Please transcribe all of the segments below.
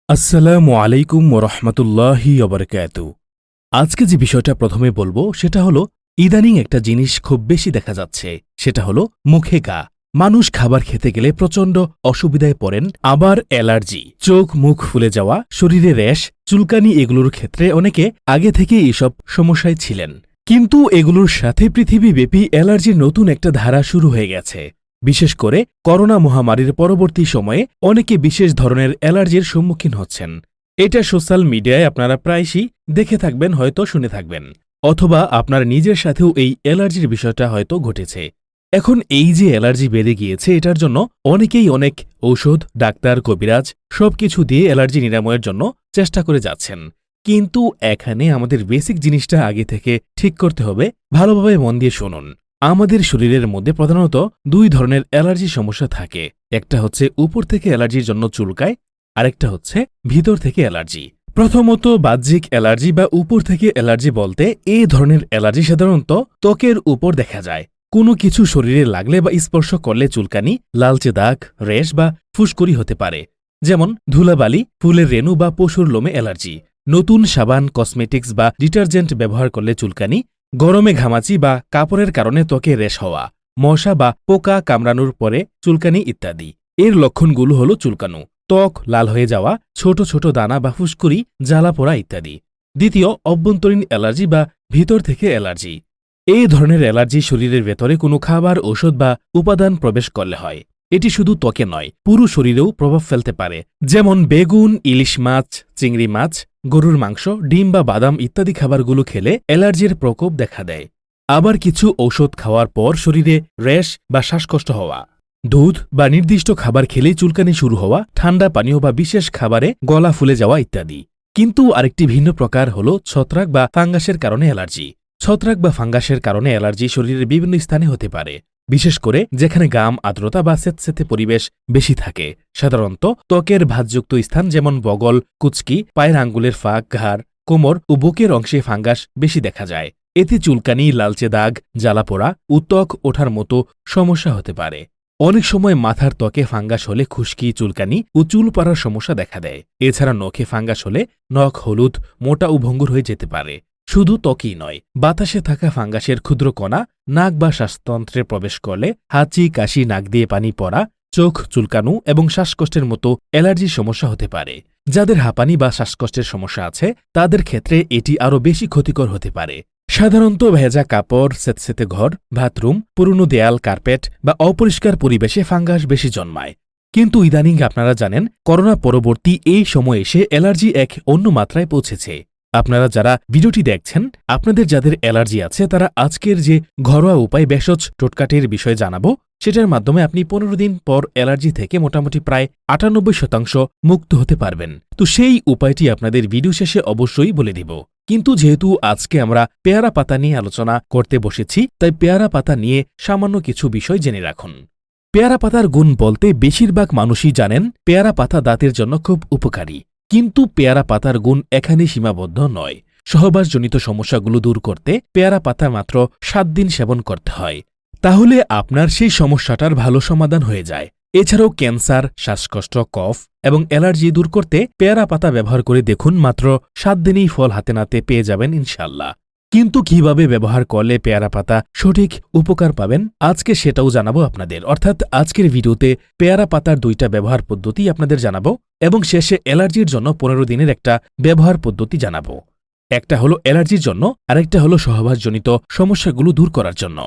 আসসালামু আলাইকুম ওরহমতুল্লাহি ওবরকাতু। আজকে যে বিষয়টা প্রথমে বলবো সেটা হলো ইদানিং একটা জিনিস খুব বেশি দেখা যাচ্ছে, সেটা হলো মুখে ঘা। মানুষ খাবার খেতে গেলে প্রচণ্ড অসুবিধায় পড়েন, আবার অ্যালার্জি, চোখ মুখ ফুলে যাওয়া, শরীরে র্যাশ, চুলকানি, এগুলোর ক্ষেত্রে অনেকে আগে থেকে এসব সমস্যায় ছিলেন। কিন্তু এগুলোর সাথে পৃথিবীব্যাপী অ্যালার্জির নতুন একটা ধারা শুরু হয়ে গেছে। বিশেষ করে করোনা মহামারীর পরবর্তী সময়ে অনেকে বিশেষ ধরনের অ্যালার্জির সম্মুখীন হচ্ছেন। এটা সোশ্যাল মিডিয়ায় আপনারা প্রায়শই দেখে থাকবেন, হয়তো শুনে থাকবেন, অথবা আপনার নিজের সাথেও এই অ্যালার্জির বিষয়টা হয়তো ঘটেছে। এখন এই যে অ্যালার্জি বেড়ে গিয়েছে, এটার জন্য অনেকেই অনেক ঔষধ, ডাক্তার, কবিরাজ সবকিছু দিয়ে অ্যালার্জি নিরাময়ের জন্য চেষ্টা করে যাচ্ছেন। কিন্তু এখানে আমাদের বেসিক জিনিসটা আগে থেকে ঠিক করতে হবে। ভালোভাবে মন দিয়ে শুনুন। আমাদের শরীরের মধ্যে প্রধানত দুই ধরনের অ্যালার্জি সমস্যা থাকে। একটা হচ্ছে উপর থেকে অ্যালার্জির জন্য চুলকায়, আরেকটা হচ্ছে ভিতর থেকে অ্যালার্জি। প্রথমত বাহ্যিক অ্যালার্জি বা উপর থেকে অ্যালার্জি বলতে এই ধরনের অ্যালার্জি সাধারণত ত্বকের উপর দেখা যায়। কোনো কিছু শরীরে লাগলে বা স্পর্শ করলে চুলকানি, লালচে দাগ, র্যাশ বা ফুসকুড়ি হতে পারে। যেমন ধুলাবালি, ফুলের রেণু বা পশুর লোমে অ্যালার্জি। নতুন সাবান, কসমেটিক্স বা ডিটারজেন্ট ব্যবহার করলে চুলকানি, গরমে ঘামাচি বা কাপড়ের কারণে ত্বকে র্যাশ হওয়া, মশা বা পোকা কামড়ানোর পরে চুলকানি ইত্যাদি। এর লক্ষণগুলো হলো চুলকানো, ত্বক লাল হয়ে যাওয়া, ছোট ছোট দানা বা ফুসকুড়ি, জ্বালা পোড়া ইত্যাদি। দ্বিতীয়, অভ্যন্তরীণ অ্যালার্জি বা ভিতর থেকে অ্যালার্জি। এই ধরনের অ্যালার্জি শরীরের ভেতরে কোনো খাবার, ঔষধ বা উপাদান প্রবেশ করলে হয়। এটি শুধু ত্বকে নয়, পুরো শরীরেও প্রভাব ফেলতে পারে। যেমন বেগুন, ইলিশ মাছ, চিংড়ি মাছ, গরুর মাংস, ডিম বা বাদাম ইত্যাদি খাবারগুলো খেলে অ্যালার্জির প্রকোপ দেখা দেয়। আবার কিছু ঔষধ খাওয়ার পর শরীরে র্যাশ বা শ্বাসকষ্ট হওয়া, দুধ বা নির্দিষ্ট খাবার খেলেই চুলকানি শুরু হওয়া, ঠান্ডা পানীয় বা বিশেষ খাবারে গলা ফুলে যাওয়া ইত্যাদি। কিন্তু আরেকটি ভিন্ন প্রকার হল ছত্রাক বা ফাঙ্গাসের কারণে অ্যালার্জি। ছত্রাক বা ফাঙ্গাসের কারণে অ্যালার্জি শরীরের বিভিন্ন স্থানে হতে পারে, বিশেষ করে যেখানে গাম, আর্দ্রতা বা স্যাঁতসেঁতে পরিবেশ বেশি থাকে। সাধারণত ত্বকের ভাঁজযুক্ত স্থান যেমন বগল, কুচকি, পায়ের আঙ্গুলের ফাঁক, ঘাড়, কোমর ও বুকের অংশে ফাঙ্গাস বেশি দেখা যায়। এতে চুলকানি, লালচে দাগ, জ্বালাপোড়া, ত্বক ওঠার মতো সমস্যা হতে পারে। অনেক সময় মাথার ত্বকে ফাঙ্গাস হলে খুশকি, চুলকানি ও চুল পড়ার সমস্যা দেখা দেয়। এছাড়া নখে ফাঙ্গাস হলে নখ হলুদ, মোটা ও ভঙ্গুর হয়ে যেতে পারে। শুধু ত্বকই নয়, বাতাসে থাকা ফাঙ্গাসের ক্ষুদ্র কণা নাক বা শ্বাসতন্ত্রে প্রবেশ করলে হাঁচি, কাশি, নাক দিয়ে পানি পড়া, চোখ চুলকানো এবং শ্বাসকষ্টের মতো অ্যালার্জির সমস্যা হতে পারে। যাদের হাঁপানি বা শ্বাসকষ্টের সমস্যা আছে তাদের ক্ষেত্রে এটি আরও বেশি ক্ষতিকর হতে পারে। সাধারণত ভেজা কাপড়, স্যাঁতসেঁতে ঘর, বাথরুম, পুরনো দেয়াল, কার্পেট বা অপরিষ্কার পরিবেশে ফাঙ্গাস বেশি জন্মায়। কিন্তু ইদানিং আপনারা জানেন, করোনা পরবর্তী এই সময় এসে অ্যালার্জি এক অন্য মাত্রায় পৌঁছেছে। আপনারা যারা ভিডিওটি দেখছেন, আপনাদের যাদের অ্যালার্জি আছে তারা আজকের যে ঘরোয়া উপায় ভেষজ টোটকাটির বিষয়ে জানাবো, সেটার মাধ্যমে আপনি 15 দিন পর অ্যালার্জি থেকে মোটামুটি প্রায় 98% মুক্ত হতে পারবেন। তো সেই উপায়টি আপনাদের ভিডিও শেষে অবশ্যই বলে দিব। কিন্তু যেহেতু আজকে আমরা পেয়ারা পাতা নিয়ে আলোচনা করতে বসেছি, তাই পেয়ারা পাতা নিয়ে সামান্য কিছু বিষয় জেনে রাখুন। পেয়ারা পাতার গুণ বলতে বেশিরভাগ মানুষই জানেন পেয়ারা পাতা দাঁতের জন্য খুব উপকারী। কিন্তু পেয়ারা পাতার গুণ এখানে সীমাবদ্ধ নয়। সহবাসজনিত সমস্যাগুলো দূর করতে পেয়ারা পাতা মাত্র 7 দিন সেবন করতে হয়। তাহলে আপনার সেই সমস্যাটার ভালো সমাধান হয়ে যায়। এছাড়াও ক্যান্সার, শ্বাসকষ্ট, কফ এবং অ্যালার্জি দূর করতে পেয়ারা পাতা ব্যবহার করে দেখুন, মাত্র 7 দিনেই ফল হাতে নাতে পেয়ে যাবেন ইনশাল্লাহ। কিন্তু কিভাবে ব্যবহার করলে পেয়ারা পাতা সঠিক উপকার পাবেন, আজকে সেটাও জানাবো আপনাদের। অর্থাৎ আজকের ভিডিওতে পেয়ারা পাতার 2টা ব্যবহার পদ্ধতি আপনাদের জানাবো এবং শেষে অ্যালার্জির জন্য 15 দিনের একটা ব্যবহার পদ্ধতি জানাবো। একটা হলো অ্যালার্জির জন্য, আরেকটা হলো সহবাসজনিত সমস্যাগুলো দূর করার জন্য।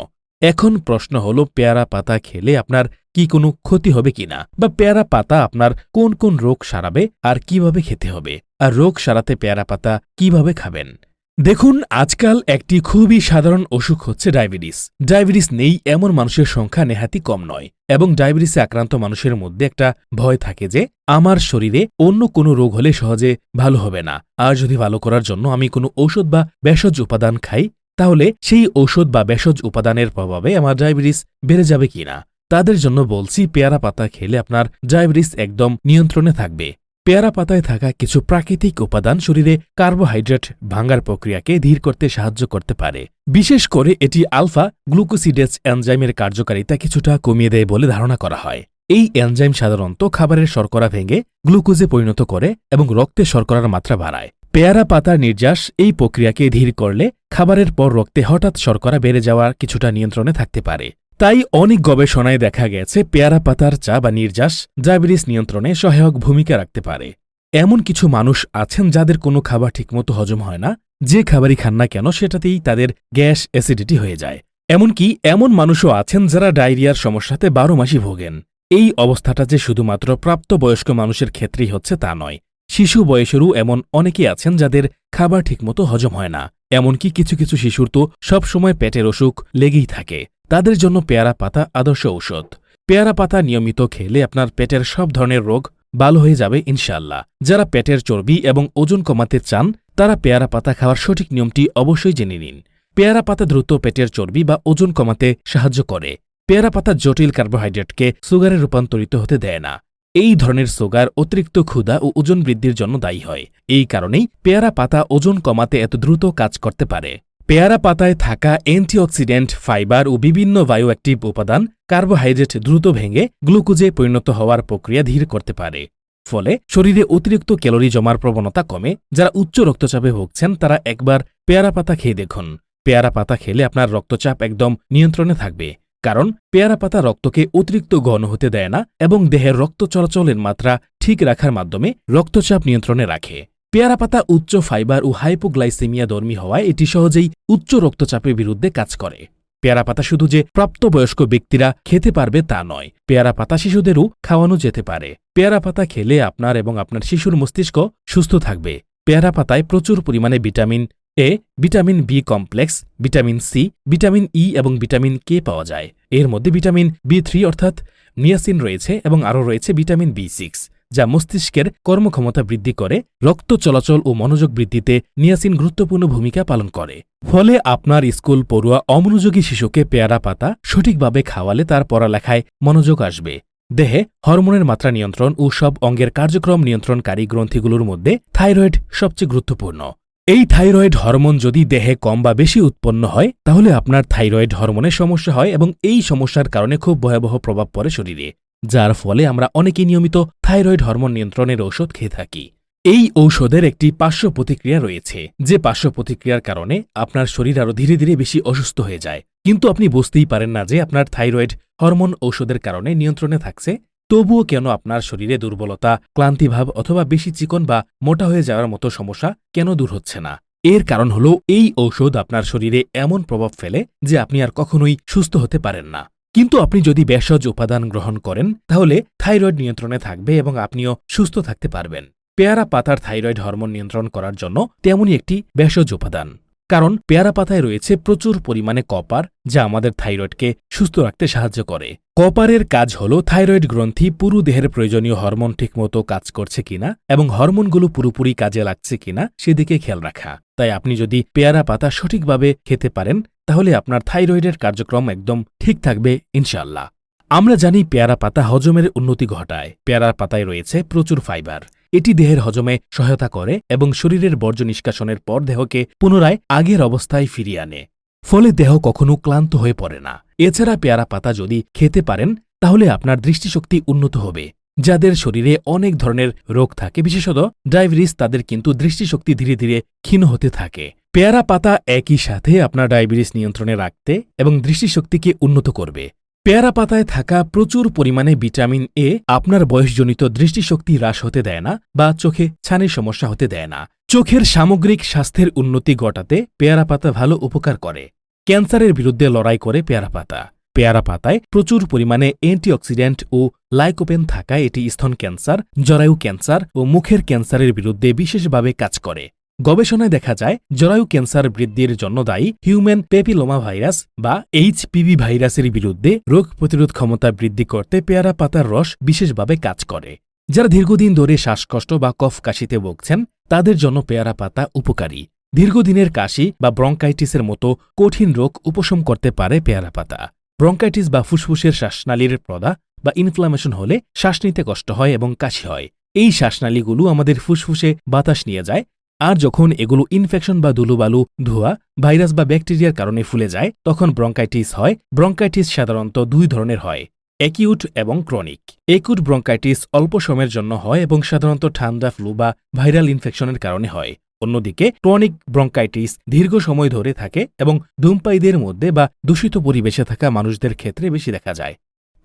এখন প্রশ্ন হলো, পেয়ারা পাতা খেলে আপনার কি কোনো ক্ষতি হবে কিনা, বা পেয়ারা পাতা আপনার কোন কোন রোগ সারাবে আর কিভাবে খেতে হবে, আর রোগ সারাতে পেয়ারা পাতা কিভাবে খাবেন। দেখুন, আজকাল একটি খুবই সাধারণ অসুখ হচ্ছে ডায়াবেটিস। ডায়াবেটিস নেই এমন মানুষের সংখ্যা নেহাতি কম নয়, এবং ডায়াবেটিসে আক্রান্ত মানুষের মধ্যে একটা ভয় থাকে যে আমার শরীরে অন্য কোনো রোগ হলে সহজে ভালো হবে না, আর যদি ভালো করার জন্য আমি কোনো ঔষধ বা ভেষজ উপাদান খাই, তাহলে সেই ঔষধ বা ভেষজ উপাদানের প্রভাবে আমার ডায়াবেটিস বেড়ে যাবে কিনা। তাদের জন্য বলছি, পেয়ারা পাতা খেলে আপনার ডায়াবেটিস একদম নিয়ন্ত্রণে থাকবে। পেয়ারা পাতায় থাকা কিছু প্রাকৃতিক উপাদান শরীরে কার্বোহাইড্রেট ভাঙার প্রক্রিয়াকে ধীর করতে সাহায্য করতে পারে। বিশেষ করে এটি আলফা গ্লুকোসিডেজ এনজাইমের কার্যকারিতা কিছুটা কমিয়ে দেয় বলে ধারণা করা হয়। এই এনজাইম সাধারণত খাবারের শর্করা ভেঙে গ্লুকোজে পরিণত করে এবং রক্তে শর্করার মাত্রা বাড়ায়। পেয়ারা পাতার নির্যাস এই প্রক্রিয়াকে ধীর করলে খাবারের পর রক্তে হঠাৎ শর্করা বেড়ে যাওয়ার কিছুটা নিয়ন্ত্রণে থাকতে পারে। তাই অনেক গবেষণায় দেখা গেছে পেয়ারা পাতার চা বা নির্যাস ডায়াবেটিস নিয়ন্ত্রণে সহায়ক ভূমিকা রাখতে পারে। এমন কিছু মানুষ আছেন যাদের কোনো খাবার ঠিকমতো হজম হয় না, যে খাবারই খান না কেন সেটাতেই তাদের গ্যাস অ্যাসিডিটি হয়ে যায়। এমনকি এমন মানুষও আছেন যারা ডায়রিয়ার সমস্যাতে 12 মাসই ভোগেন। এই অবস্থাটা যে শুধুমাত্র প্রাপ্তবয়স্ক মানুষের ক্ষেত্রেই হচ্ছে তা নয়, শিশু বয়সেরও এমন অনেকে আছেন যাদের খাবার ঠিকমতো হজম হয় না। এমনকি কিছু কিছু শিশুর তো সবসময় পেটের অসুখ লেগেই থাকে। তাদের জন্য পেয়ারা পাতা আদর্শ ঔষধ। পেয়ারা পাতা নিয়মিত খেলে আপনার পেটের সব ধরনের রোগ ভালো হয়ে যাবে ইনশাআল্লাহ। যারা পেটের চর্বি এবং ওজন কমাতে চান তারা পেয়ারা পাতা খাওয়ার সঠিক নিয়মটি অবশ্যই জেনে নিন। পেয়ারা পাতা দ্রুত পেটের চর্বি বা ওজন কমাতে সাহায্য করে। পেয়ারা পাতা জটিল কার্বোহাইড্রেটকে সুগারে রূপান্তরিত হতে দেয় না। এই ধরনের সুগার অতিরিক্ত ক্ষুধা ও ওজন বৃদ্ধির জন্য দায়ী হয়। এই কারণেই পেয়ারা পাতা ওজন কমাতে এত দ্রুত কাজ করতে পারে। পেয়ারা পাতায় থাকা অ্যান্টিঅক্সিডেন্ট, ফাইবার ও বিভিন্ন বায়োঅ্যাক্টিভ উপাদান কার্বোহাইড্রেট দ্রুত ভেঙে গ্লুকোজে পরিণত হওয়ার প্রক্রিয়া ধীর করতে পারে। ফলে শরীরে অতিরিক্ত ক্যালোরি জমার প্রবণতা কমে। যারা উচ্চ রক্তচাপে ভুগছেন তারা একবার পেয়ারা পাতা খেয়ে দেখুন। পেয়ারা পাতা খেলে আপনার রক্তচাপ একদম নিয়ন্ত্রণে থাকবে, কারণ পেয়ারা পাতা রক্তকে অতিরিক্ত ঘন হতে দেয় না এবং দেহের রক্ত চলাচলের মাত্রা ঠিক রাখার মাধ্যমে রক্তচাপ নিয়ন্ত্রণে রাখে। পেয়ারা পাতা উচ্চ ফাইবার ও হাইপোগ্লাইসেমিয়া ধর্মী হওয়ায় এটি সহজেই উচ্চ রক্তচাপের বিরুদ্ধে কাজ করে। পেয়ারা পাতা শুধু যে প্রাপ্তবয়স্ক ব্যক্তিরা খেতে পারবে তা নয়, পেয়ারা পাতা শিশুদেরও খাওয়ানো যেতে পারে। পেয়ারা পাতা খেলে আপনার এবং আপনার শিশুর মস্তিষ্ক সুস্থ থাকবে। পেয়ারা পাতায় প্রচুর পরিমাণে vitamin A, vitamin B complex, vitamin C, vitamin E এবং ভিটামিন কে পাওয়া যায়। এর মধ্যে ভিটামিন বি3 অর্থাৎ নিয়াসিন রয়েছে এবং আরও রয়েছে ভিটামিন বি6, যা মস্তিষ্কের কর্মক্ষমতা বৃদ্ধি করে। রক্ত চলাচল ও মনোযোগ বৃদ্ধিতে নিয়াসিন গুরুত্বপূর্ণ ভূমিকা পালন করে। ফলে আপনার স্কুল পড়ুয়া অমনোযোগী শিশুকে পেয়ারা পাতা সঠিকভাবে খাওয়ালে তার পড়ালেখায় মনোযোগ আসবে। দেহে হরমোনের মাত্রা নিয়ন্ত্রণ ও সব অঙ্গের কার্যক্রম নিয়ন্ত্রণকারী গ্রন্থিগুলোর মধ্যে থাইরয়েড সবচেয়ে গুরুত্বপূর্ণ। এই থাইরয়েড হরমোন যদি দেহে কম বা বেশি উৎপন্ন হয় তাহলে আপনার থাইরয়েড হরমোনের সমস্যা হয় এবং এই সমস্যার কারণে খুব ভয়াবহ প্রভাব পড়ে শরীরে, যার ফলে আমরা অনেকেই নিয়মিত থাইরয়েড হরমোন নিয়ন্ত্রণের ঔষধ খেয়ে থাকি। এই ঔষধের একটি পার্শ্ব প্রতিক্রিয়া রয়েছে, যে পার্শ্ব প্রতিক্রিয়ার কারণে আপনার শরীর আরও ধীরে ধীরে বেশি অসুস্থ হয়ে যায়। কিন্তু আপনি বুঝতেই পারেন না যে আপনার থাইরয়েড হরমোন ঔষধের কারণে নিয়ন্ত্রণে থাকছে। তবুও কেন আপনার শরীরে দুর্বলতা, ক্লান্তিভাব অথবা বেশি চিকন বা মোটা হয়ে যাওয়ার মতো সমস্যা কেন দূর হচ্ছে না? এর কারণ হলো এই ঔষধ আপনার শরীরে এমন প্রভাব ফেলে যে আপনি আর কখনোই সুস্থ হতে পারেন না। কিন্তু আপনি যদি ভেষজ উপাদান গ্রহণ করেন তাহলে থাইরয়েড নিয়ন্ত্রণে থাকবে এবং আপনিও সুস্থ থাকতে পারবেন। পেয়ারা পাতার থাইরয়েড হরমোন নিয়ন্ত্রণ করার জন্য তেমনই একটি ভেষজ উপাদান, কারণ পেয়ারা পাতায় রয়েছে প্রচুর পরিমাণে কপার, যা আমাদের থাইরয়েডকে সুস্থ রাখতে সাহায্য করে। কপারের কাজ হল থাইরয়েড গ্রন্থি পুরো দেহের প্রয়োজনীয় হরমোন ঠিকমতো কাজ করছে কিনা এবং হরমোনগুলো পুরোপুরি কাজে লাগছে কিনা সেদিকে খেয়াল রাখা। তাই আপনি যদি পেয়ারা পাতা সঠিকভাবে খেতে পারেন তাহলে আপনার থাইরয়েডের কার্যক্রম একদম ঠিক থাকবে ইনশাআল্লাহ। আমরা জানি পেয়ারা পাতা হজমের উন্নতি ঘটায়। পেয়ারা পাতায় রয়েছে প্রচুর ফাইবার। এটি দেহের হজমে সহায়তা করে এবং শরীরের বর্জ্য নিষ্কাশনের পর দেহকে পুনরায় আগের অবস্থায় ফিরিয়ে আনে। ফলে দেহ কখনো ক্লান্ত হয়ে পড়ে না। এছাড়া পেয়ারা পাতা যদি খেতে পারেন তাহলে আপনার দৃষ্টিশক্তি উন্নত হবে। যাদের শরীরে অনেক ধরনের রোগ থাকে, বিশেষত ডায়াবেটিস, তাদের কিন্তু দৃষ্টিশক্তি ধীরে ধীরে ক্ষীণ হতে থাকে। পেয়ারা পাতা একই সাথে আপনার ডায়াবেটিস নিয়ন্ত্রণে রাখতে এবং দৃষ্টিশক্তিকে উন্নত করবে। পেয়ারা পাতায় থাকা প্রচুর পরিমাণে ভিটামিন এ আপনার বয়সজনিত দৃষ্টিশক্তি হ্রাস হতে দেয় না বা চোখে ছানির সমস্যা হতে দেয় না। চোখের সামগ্রিক স্বাস্থ্যের উন্নতি ঘটাতে পেয়ারা পাতা ভালো উপকার করে। ক্যান্সারের বিরুদ্ধে লড়াই করে পেয়ারা পাতা। পেয়ারা পাতায় প্রচুর পরিমাণে অ্যান্টিঅক্সিডেন্ট ও লাইকোপেন থাকায় এটি স্তন ক্যান্সার, জরায়ু ক্যান্সার ও মুখের ক্যান্সারের বিরুদ্ধে বিশেষভাবে কাজ করে। গবেষণায় দেখা যায় জরায়ু ক্যান্সার বৃদ্ধির জন্য দায়ী হিউম্যান প্যাপিলোমা ভাইরাস বা এইচপিভি ভাইরাসের বিরুদ্ধে রোগ প্রতিরোধ ক্ষমতা বৃদ্ধি করতে পেয়ারা পাতার রস বিশেষভাবে কাজ করে। যারা দীর্ঘদিন ধরে শ্বাসকষ্ট বা কফ কাশিতে ভুগছেন তাদের জন্য পেয়ারা পাতা উপকারী। দীর্ঘদিনের কাশি বা ব্রঙ্কাইটিসের মতো কঠিন রোগ উপশম করতে পারে পেয়ারা পাতা। ব্রঙ্কাইটিস বা ফুসফুসের শ্বাসনালীর প্রদা বা ইনফ্লামেশন হলে শ্বাস নিতে কষ্ট হয় এবং কাশি হয়। এই শ্বাসনালীগুলো আমাদের ফুসফুসে বাতাস নিয়ে যায়, আর যখন এগুলো ইনফেকশন বা ধুলোবালু, ধোঁয়া, ভাইরাস বা ব্যাকটেরিয়ার কারণে ফুলে যায় তখন ব্রঙ্কাইটিস হয়। ব্রঙ্কাইটিস সাধারণত দুই ধরনের হয়। অ্যাকিউট এবং ক্রনিক। অ্যাকিউট ব্রঙ্কাইটিস অল্প সময়ের জন্য হয় এবং সাধারণত ঠান্ডা, ফ্লু বা ভাইরাল ইনফেকশনের কারণে হয়। অন্যদিকে ক্রনিক ব্রঙ্কাইটিস দীর্ঘ সময় ধরে থাকে এবং ধূমপায়ীদের মধ্যে বা দূষিত পরিবেশে থাকা মানুষদের ক্ষেত্রে বেশি দেখা যায়।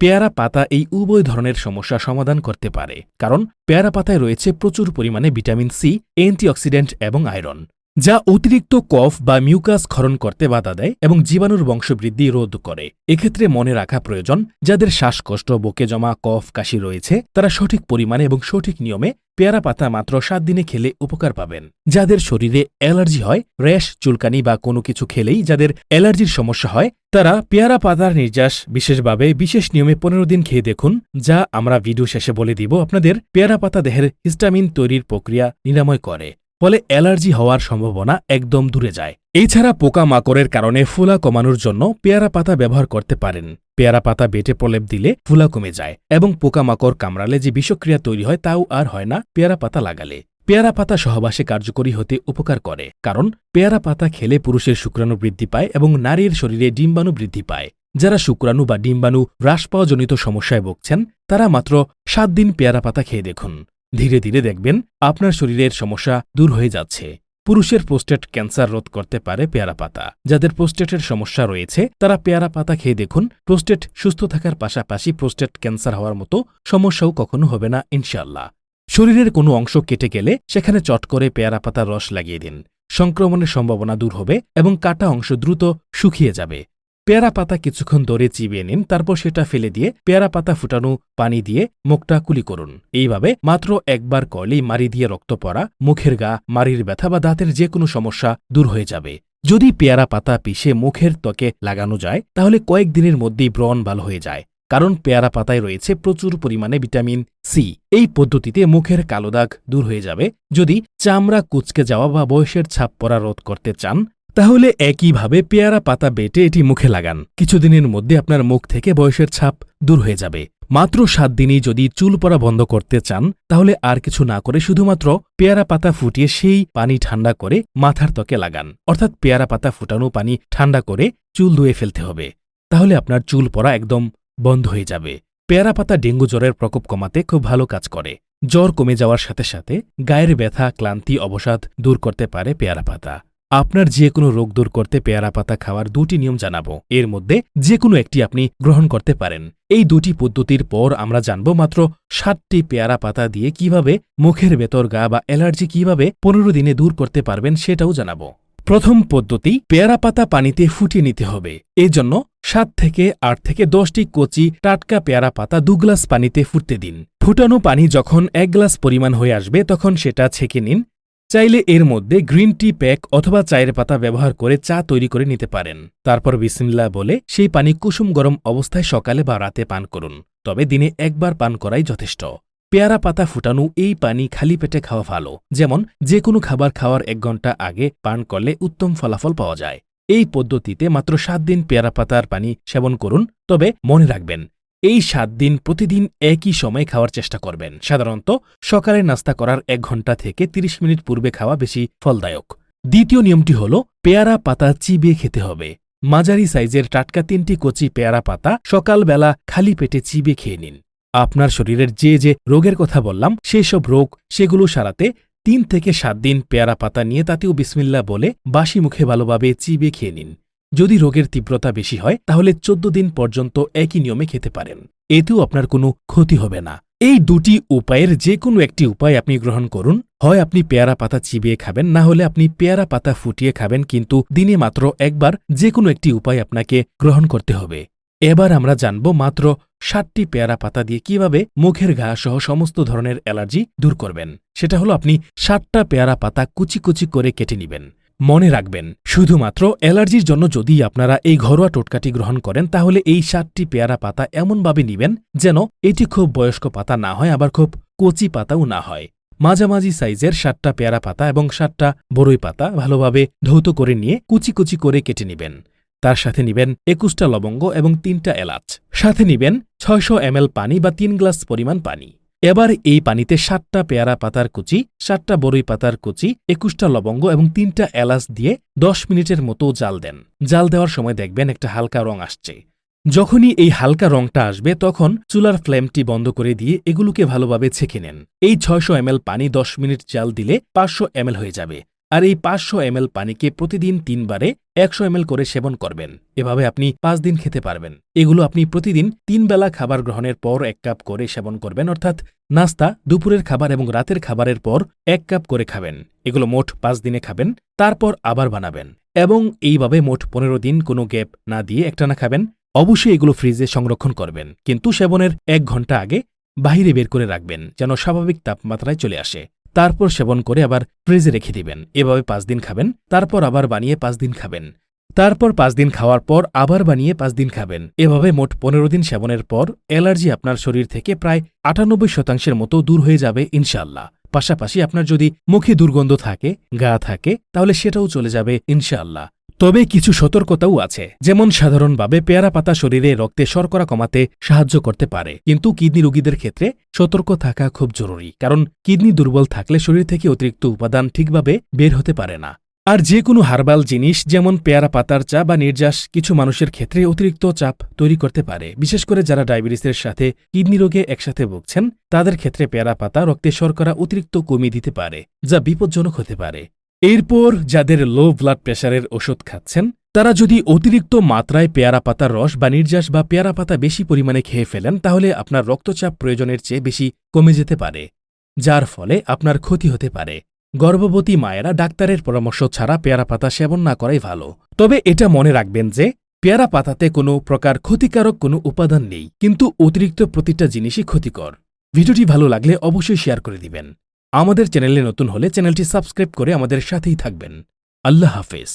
পেয়ারা পাতা এই উভয় ধরনের সমস্যা সমাধান করতে পারে, কারণ পেয়ারা পাতায় রয়েছে প্রচুর পরিমাণে ভিটামিন সি, অ্যান্টিঅক্সিডেন্ট এবং আয়রন, যা অতিরিক্ত কফ বা মিউকাস ক্ষরণ করতে বাধা দেয় এবং জীবাণুর বংশবৃদ্ধি রোধ করে। এক্ষেত্রে মনে রাখা প্রয়োজন, যাদের শ্বাসকষ্ট, বুকে জমা কফ, কাশি রয়েছে তারা সঠিক পরিমাণে এবং সঠিক নিয়মে পেয়ারা পাতা মাত্র 7 দিনে খেলে উপকার পাবেন। যাদের শরীরে অ্যালার্জি হয়, র্যাশ, চুলকানি বা কোনো কিছু খেলেই যাদের অ্যালার্জির সমস্যা হয়, তারা পেয়ারা পাতার নির্যাস বিশেষভাবে বিশেষ নিয়মে 15 দিন খেয়ে দেখুন, যা আমরা ভিডিও শেষে বলে দিব। আপনাদের পেয়ারা পাতা দেহের হিস্টামিন তৈরির প্রক্রিয়া নিরাময় করে, ফলে অ্যালার্জি হওয়ার সম্ভাবনা একদম দূরে যায়। এছাড়া পোকামাকড়ের কারণে ফুলা কমানোর জন্য পেয়ারা পাতা ব্যবহার করতে পারেন। পেয়ারা পাতা বেটে প্রলেপ দিলে ফুলা কমে যায় এবং পোকামাকড় কামড়ালে যে বিষক্রিয়া তৈরি হয় তাও আর হয় না পেয়ারা পাতা লাগালে। পেয়ারা পাতা সহবাসে কার্যকরী হতে উপকার করে, কারণ পেয়ারা পাতা খেলে পুরুষের শুক্রাণু বৃদ্ধি পায় এবং নারীর শরীরে ডিম্বাণু বৃদ্ধি পায়। যারা শুক্রাণু বা ডিম্বাণু হ্রাস পাওয়াজনিত সমস্যায় ভুগছেন তারা মাত্র 7 দিন পেয়ারা পাতা খেয়ে দেখুন। ধীরে ধীরে দেখবেন আপনার শরীরের সমস্যা দূর হয়ে যাচ্ছে। পুরুষের প্রোস্টেট ক্যান্সার রোধ করতে পারে পেয়ারা পাতা। যাদের প্রোস্টেটের সমস্যা রয়েছে তারা পেয়ারা পাতা খেয়ে দেখুন। প্রোস্টেট সুস্থ থাকার পাশাপাশি প্রোস্টেট ক্যান্সার হওয়ার মতো সমস্যাও কখনো হবে না ইনশাআল্লাহ। শরীরের কোনো অংশ কেটে গেলে সেখানে চট করে পেয়ারা পাতার রস লাগিয়ে দিন। সংক্রমণের সম্ভাবনা দূর হবে এবং কাটা অংশ দ্রুত শুকিয়ে যাবে। পেয়ারা পাতা কিছুক্ষণ ধরে চিবিয়ে নিন, তারপর সেটা ফেলে দিয়ে পেয়ারা পাতা ফুটানো পানি দিয়ে মুখটা কুলি করুন। এইভাবে মাত্র একবার করলেই মাড়ি দিয়ে রক্ত পড়া, মুখের ঘা, মাড়ির ব্যথা বা দাঁতের যে কোনো সমস্যা দূর হয়ে যাবে। যদি পেয়ারা পাতা পিষে মুখের ত্বকে লাগানো যায় তাহলে কয়েকদিনের মধ্যেই ব্রণ ভালো হয়ে যায়, কারণ পেয়ারা পাতায় রয়েছে প্রচুর পরিমাণে ভিটামিন সি। এই পদ্ধতিতে মুখের কালো দাগ দূর হয়ে যাবে। যদি চামড়া কুঁচকে যাওয়া বা বয়সের ছাপ পড়া রোধ করতে চান তাহলে একইভাবে পেয়ারা পাতা বেটে এটি মুখে লাগান। কিছুদিনের মধ্যে আপনার মুখ থেকে বয়সের ছাপ দূর হয়ে যাবে। মাত্র 7 দিনেই যদি চুল পড়া বন্ধ করতে চান তাহলে আর কিছু না করে শুধুমাত্র পেয়ারা পাতা ফুটিয়ে সেই পানি ঠান্ডা করে মাথার ত্বকে লাগান। অর্থাৎ পেয়ারা পাতা ফুটানো পানি ঠান্ডা করে চুল ধুয়ে ফেলতে হবে, তাহলে আপনার চুল পড়া একদম বন্ধ হয়ে যাবে। পেয়ারা পাতা ডেঙ্গু জ্বরের প্রকোপ কমাতে খুব ভালো কাজ করে। জ্বর কমে যাওয়ার সাথে সাথে গায়ের ব্যথা, ক্লান্তি, অবসাদ দূর করতে পারে পেয়ারা পাতা। আপনার যে কোনো রোগ দূর করতে পেয়ারা পাতা খাওয়ার 2টি নিয়ম জানাবো, এর মধ্যে যে কোনো একটি আপনি গ্রহণ করতে পারেন। এই 2টি পদ্ধতির পর আমরা জানব মাত্র 7টি পেয়ারা পাতা দিয়ে কিভাবে মুখের ভেতর ঘা বা অ্যালার্জি কিভাবে 15 দিনে দূর করতে পারবেন সেটাও জানাবো। প্রথম পদ্ধতি, পেয়ারা পাতা পানিতে ফুটিয়ে নিতে হবে। এই জন্য 7 থেকে 8 থেকে 10টি কচি টাটকা পেয়ারা পাতা 2 গ্লাস পানিতে ফুটতে দিন। ফুটানো পানি যখন 1 গ্লাস পরিমাণ হয়ে আসবে তখন সেটা ছেঁকে নিন। চাইলে এর মধ্যে গ্রিন টি প্যাক অথবা চায়ের পাতা ব্যবহার করে চা তৈরি করে নিতে পারেন। তারপর বিসমিল্লাহ বলে সেই পানি কুসুম গরম অবস্থায় সকালে বা রাতে পান করুন, তবে দিনে একবার পান করাই যথেষ্ট। পেয়ারা পাতা ফুটানো এই পানি খালি পেটে খাওয়া ভালো, যেমন যে কোনো খাবার খাওয়ার 1 ঘন্টা আগে পান করলে উত্তম ফলাফল পাওয়া যায়। এই পদ্ধতিতে মাত্র 7 দিন পেয়ারা পাতার পানি সেবন করুন, তবে মনে রাখবেন এই 7 দিন প্রতিদিন একই সময় খাওয়ার চেষ্টা করবেন। সাধারণত সকালে নাস্তা করার 1 ঘন্টা থেকে 30 মিনিট পূর্বে খাওয়া বেশি ফলদায়ক। দ্বিতীয় নিয়মটি হল পেয়ারা পাতা চিবিয়ে খেতে হবে। মাঝারি সাইজের টাটকা 3টি কচি পেয়ারা পাতা সকালবেলা খালি পেটে চিবিয়ে খেয়ে নিন। আপনার শরীরের যে যে রোগের কথা বললাম সেই সব রোগ সেগুলো সারাতে 3 থেকে 7 দিন পেয়ারা পাতা নিয়ে তাতেও বিসমিল্লাহ বলে বাসি মুখে ভালোভাবে চিবিয়ে খেয়ে নিন। যদি রোগের তীব্রতা বেশি হয় তাহলে 14 দিন পর্যন্ত একই নিয়মে খেতে পারেন, এতেও আপনার কোনো ক্ষতি হবে না। এই 2টি উপায়ের যে কোনো একটি উপায় আপনি গ্রহণ করুন। হয় আপনি পেয়ারা পাতা চিবিয়ে খাবেন, না হলে আপনি পেয়ারা পাতা ফুটিয়ে খাবেন, কিন্তু দিনে মাত্র একবার যে কোনো একটি উপায় আপনাকে গ্রহণ করতে হবে। এবার আমরা জানব মাত্র 7টি পেয়ারা পাতা দিয়ে কিভাবে মুখের ঘা সহ সমস্ত ধরনের অ্যালার্জি দূর করবেন। সেটা হলো আপনি 7টা পেয়ারা পাতা কুচি কুচি করে কেটে নেবেন। মনে রাখবেন, শুধুমাত্র অ্যালার্জির জন্য যদি আপনারা এই ঘরোয়া টোটকাটি গ্রহণ করেন তাহলে এই 7টি পেয়ারা পাতা এমনভাবে নিবেন যেন এটি খুব বয়স্ক পাতা না হয়, আবার খুব কচি পাতাও না হয়। মাঝামাঝি সাইজের 7টা পেয়ারা পাতা এবং 7টা বড়ই পাতা ভালোভাবে ধৌত করে নিয়ে কুচি কুচি করে কেটে নেবেন। তার সাথে নিবেন 21টা লবঙ্গ এবং 3টা এলাচ। সাথে নিবেন 600 ml পানি বা 3 গ্লাস পরিমাণ পানি। এবার এই পানিতে 7টা পেয়ারা পাতার কুচি, 7টা বড়ই পাতার কুচি, 21টা লবঙ্গ এবং 3টা এলাচ দিয়ে 10 মিনিটের মতো জাল দেন। জাল দেওয়ার সময় দেখবেন একটা হালকা রং আসছে। যখনই এই হালকা রংটা আসবে তখন চুলার ফ্লেমটি বন্ধ করে দিয়ে এগুলোকে ভালোভাবে ছেঁকে নেন। এই 600 ml পানি 10 মিনিট জাল দিলে 500 ml হয়ে যাবে। আর এই 500 ml পানিকে প্রতিদিন 3 বারে 100 ml করে সেবন করবেন। এভাবে আপনি 5 দিন খেতে পারবেন। এগুলো আপনি প্রতিদিন 3 বেলা খাবার গ্রহণের পর 1 কাপ করে সেবন করবেন, অর্থাৎ নাস্তা, দুপুরের খাবার এবং রাতের খাবারের পর 1 কাপ করে খাবেন। এগুলো মোট 5 দিনে খাবেন, তারপর আবার বানাবেন এবং এইভাবে মোট 15 দিন কোনো গ্যাপ না দিয়ে একটানা খাবেন। অবশ্যই এগুলো ফ্রিজে সংরক্ষণ করবেন, কিন্তু সেবনের 1 ঘন্টা আগে বাহিরে বের করে রাখবেন যেন স্বাভাবিক তাপমাত্রায় চলে আসে। তারপর সেবন করে আবার ফ্রিজে রেখে দিবেন। এভাবে 5 দিন খাবেন, তারপর আবার বানিয়ে 5 দিন খাবেন। তারপর 5 দিন খাওয়ার পর আবার বানিয়ে 5 দিন খাবেন। এভাবে মোট 15 দিন সেবনের পর অ্যালার্জি আপনার শরীর থেকে প্রায় 98% মতো দূর হয়ে যাবে ইনশাআল্লাহ। পাশাপাশি আপনার যদি মুখে দুর্গন্ধ থাকে, গা থাকে, তাহলে সেটাও চলে যাবে ইনশাআল্লাহ। তবে কিছু সতর্কতাও আছে, যেমন সাধারণভাবে পেয়ারা পাতা শরীরে রক্তে শর্করা কমাতে সাহায্য করতে পারে, কিন্তু কিডনি রোগীদের ক্ষেত্রে সতর্ক থাকা খুব জরুরি, কারণ কিডনি দুর্বল থাকলে শরীর থেকে অতিরিক্ত উপাদান ঠিকভাবে বের হতে পারে না। আর যে কোনো হার্বাল জিনিস যেমন পেয়ারা পাতার চা বা নির্যাস কিছু মানুষের ক্ষেত্রে অতিরিক্ত চাপ তৈরি করতে পারে, বিশেষ করে যারা ডায়াবেটিসের সাথে কিডনি রোগে একসাথে ভুগছেন তাদের ক্ষেত্রে পেয়ারা পাতা রক্তে শর্করা অতিরিক্ত কমিয়ে দিতে পারে, যা বিপজ্জনক হতে পারে। এরপর যাদের লো ব্লাড প্রেশারের ওষুধ খাচ্ছেন তারা যদি অতিরিক্ত মাত্রায় পেয়ারা পাতার রস বা নির্যাস বা পেয়ারা পাতা বেশি পরিমাণে খেয়ে ফেলেন তাহলে আপনার রক্তচাপ প্রয়োজনের চেয়ে বেশি কমে যেতে পারে, যার ফলে আপনার ক্ষতি হতে পারে। গর্ভবতী মায়েরা ডাক্তারের পরামর্শ ছাড়া পেয়ারা পাতা সেবন না করাই ভালো। তবে এটা মনে রাখবেন যে পেয়ারা পাতাতে কোনো প্রকার ক্ষতিকারক কোনো উপাদান নেই, কিন্তু অতিরিক্ত প্রতিটা জিনিসই ক্ষতিকর। ভিডিওটি ভালো লাগলে অবশ্যই শেয়ার করে দিবেন। আমাদের চ্যানেলে নতুন হলে চ্যানেলটি সাবস্ক্রাইব করে আমাদের সাথেই থাকবেন। আল্লাহ হাফেজ।